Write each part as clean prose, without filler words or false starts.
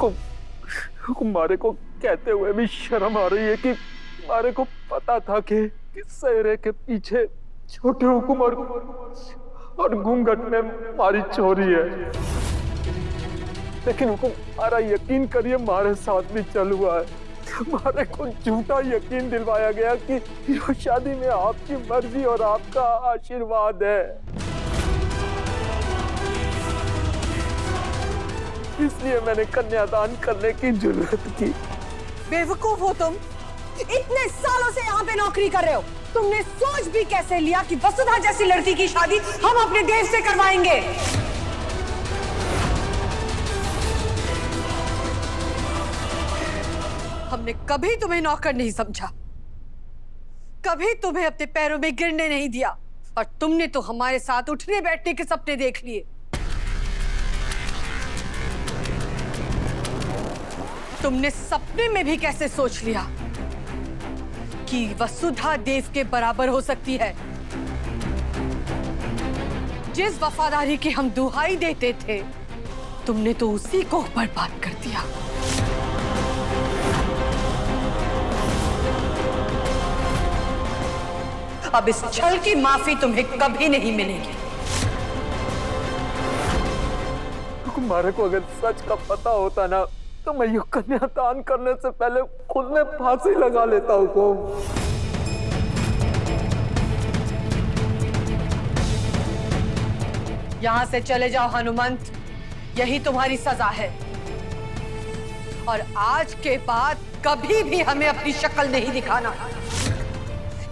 मारे को कहते हुए भी शर्म आ रही है कि मारे को पता था कि सेहरे के पीछे छोटे हुकुम और घूंघट में मारी चोरी है, लेकिन हुकुम मारा यकीन करिए मारे साथ भी चल हुआ है। मारे को झूठा यकीन दिलवाया गया कि ये शादी में आपकी मर्जी और आपका आशीर्वाद है, इसलिए मैंने कन्यादान करने की जुर्रत की। बेवकूफ हो तुम, इतने सालों से यहाँ पे नौकरी कर रहे हो, तुमने सोच भी कैसे लिया कि वसुधा जैसी लड़की की शादी हम अपने देव से करवाएंगे? हमने कभी तुम्हें नौकर नहीं समझा, कभी तुम्हें अपने पैरों में गिरने नहीं दिया, और तुमने तो हमारे साथ उठने बैठने के सपने देख लिए। तुमने सपने में भी कैसे सोच लिया कि वसुधा देव के बराबर हो सकती है? जिस वफादारी की हम दुहाई देते थे, तुमने तो उसी को बर्बाद कर दिया। अब इस छल की माफी तुम्हें कभी नहीं मिलेगी। तुम्हारे को अगर सच का पता होता ना, तो मैं ये कन्यादान करने से पहले खुद में फांसी लगा लेता हूँ। यहां से चले जाओ हनुमंत, यही तुम्हारी सजा है, और आज के बाद कभी भी हमें अपनी शक्ल नहीं दिखाना,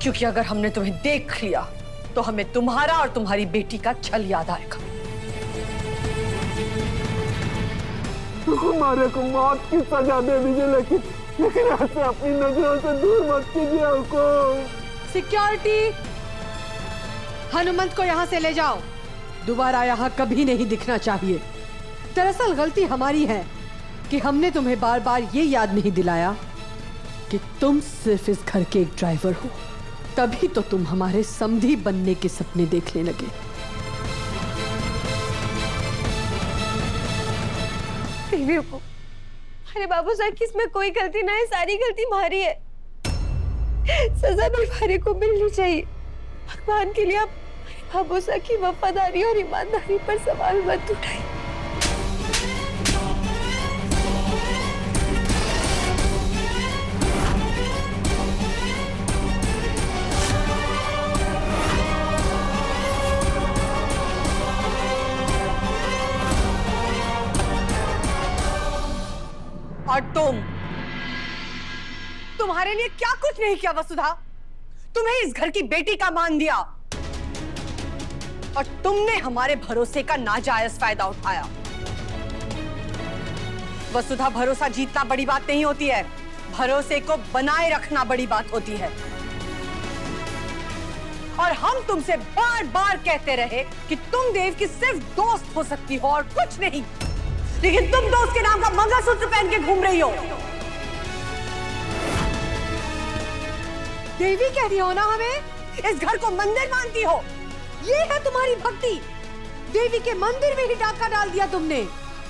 क्योंकि अगर हमने तुम्हें देख लिया तो हमें तुम्हारा और तुम्हारी बेटी का छल याद आएगा। हमारे को मौत की सजा दे दीजिए, लेकिन ऐसे अपनी नजरों से दूर मत कीजिए हुकुम। सिक्योरिटी, हनुमंत को यहाँ से ले जाओ, दोबारा यहाँ कभी नहीं दिखना चाहिए। दरअसल गलती हमारी है कि हमने तुम्हें बार बार ये याद नहीं दिलाया कि तुम सिर्फ इस घर के एक ड्राइवर हो, तभी तो तुम हमारे समधी बनने के सपने देखने लगे। अरे बाबू साहब की इसमें कोई गलती ना है, सारी गलती हमारी है। सजा भी हमारे को मिलनी चाहिए। भगवान के लिए आप बाबू साहब की वफादारी और ईमानदारी पर सवाल मत उठाइए। और तुम्हारे लिए क्या कुछ नहीं किया वसुधा? तुम्हें इस घर की बेटी का मान दिया, और तुमने हमारे भरोसे का नाजायज फायदा उठाया। वसुधा, भरोसा जीतना बड़ी बात नहीं होती है, भरोसे को बनाए रखना बड़ी बात होती है। और हम तुमसे बार बार कहते रहे कि तुम देव की सिर्फ दोस्त हो सकती हो और कुछ नहीं, लेकिन तुम दोस्त के नाम का मंगलसूत्र पहन के घूम रही हो। देवी कह रही हो ना हमें? इस घर को मंदिर मानती हो, ये है तुम्हारी भक्ति। देवी के मंदिर में ही डाका डाल दिया तुमने।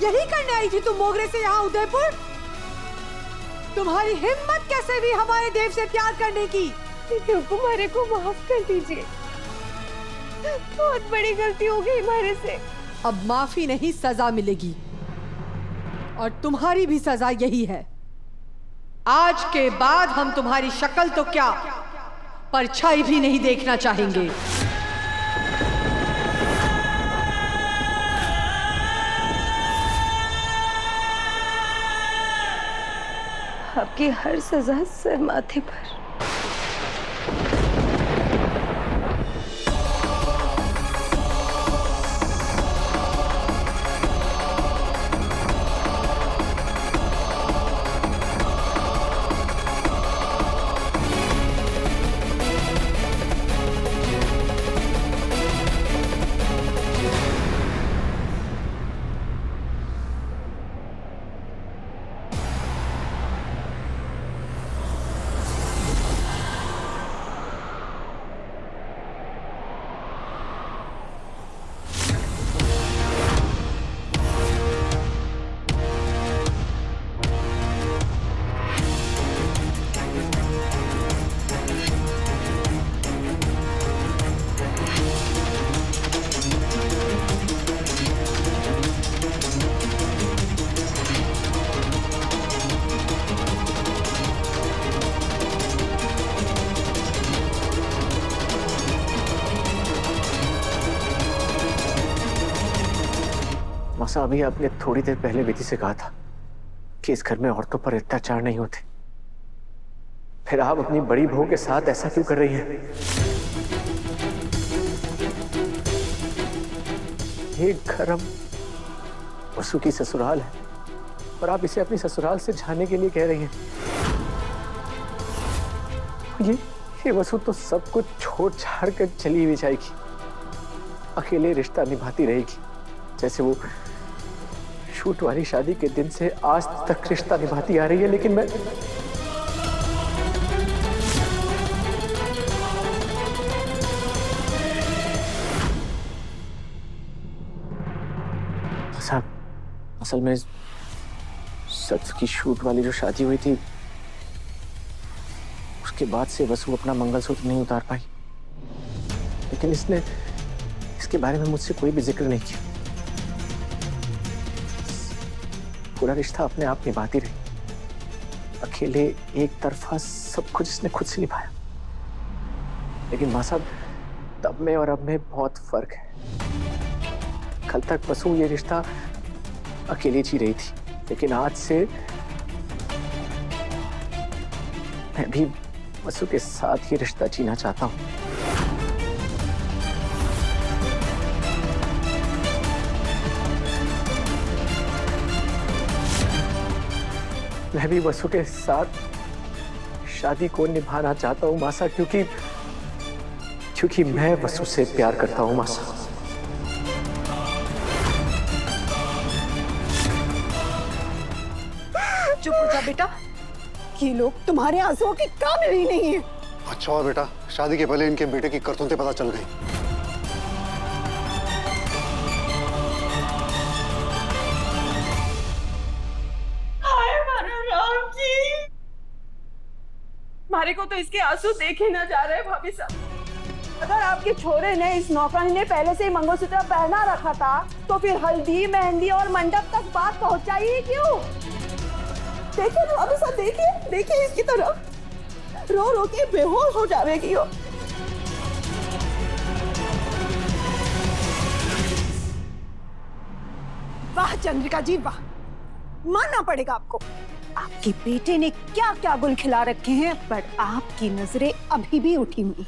यही करने आई थी तुम मोगरे से यहाँ उदयपुर? तुम्हारी हिम्मत कैसे भी हमारे देव से प्यार करने की? हमारे को माफ कर दीजिए, बहुत बड़ी गलती हो गई हमारे से। अब माफी नहीं, सजा मिलेगी, और तुम्हारी भी सजा यही है। आज के बाद हम तुम्हारी शक्ल तो क्या, परछाई भी नहीं देखना चाहेंगे। आपकी हर सजा सर माथे पर। मौसा, अभी आपने थोड़ी देर पहले विधि से कहा था कि इस घर में औरतों पर अत्याचार नहीं होते, फिर आप अपनी बड़ी बहू के साथ ऐसा क्यों कर रही हैं? ये घर अब वसु की ससुराल है और आप इसे अपनी ससुराल से जाने के लिए कह रही हैं। ये वसु तो सब कुछ छोड़ छाड़ कर चली हुई जाएगी, अकेले रिश्ता निभाती रहेगी, जैसे वो शूट वाली शादी के दिन से आज तक रिश्ता निभाती आ रही है। लेकिन मैं साहब, असल में सच की शूट वाली जो शादी हुई थी उसके बाद से वसु अपना मंगलसूत्र नहीं उतार पाई, लेकिन इसने इसके बारे में मुझसे कोई भी जिक्र नहीं किया। पूरा रिश्ता अपने आप निभाती रही, अकेले एक तरफा सब कुछ इसने खुद से निभाया। लेकिन मां साहब, तब में और अब में बहुत फर्क है। कल तक वसु ये रिश्ता अकेले जी रही थी, लेकिन आज से मैं भी वसु के साथ ये रिश्ता जीना चाहता हूं। मैं भी वसु के साथ शादी को निभाना चाहता हूं मासा, क्योंकि मैं वसु से प्यार करता हूं मासा। चुप हो जा बेटा, ये लोग तुम्हारे आंसुओं के काबिल ही नहीं है। अच्छा हुआ बेटा, शादी के पहले इनके बेटे की करतूतें पता चल गई। हमारे को तो इसके आंसू देखे ना जा रहे भाभी साहब। अगर आपके छोरे ने इस नौकरानी ने पहले से ही मंगलसूत्र पहना रखा था तो फिर हल्दी मेहंदी और मंडप तक बात पहुंचाई ही क्यों? देखिए भाभी साहब, देखिए इसकी तरफ, रो रो के बेहोश हो जाएगी वो। वाह चंद्रिका जी वाह, मानना पड़ेगा आपको। आपके बेटे ने क्या क्या गुल खिला रखे हैं, पर आपकी नजरें अभी भी उठी हुई।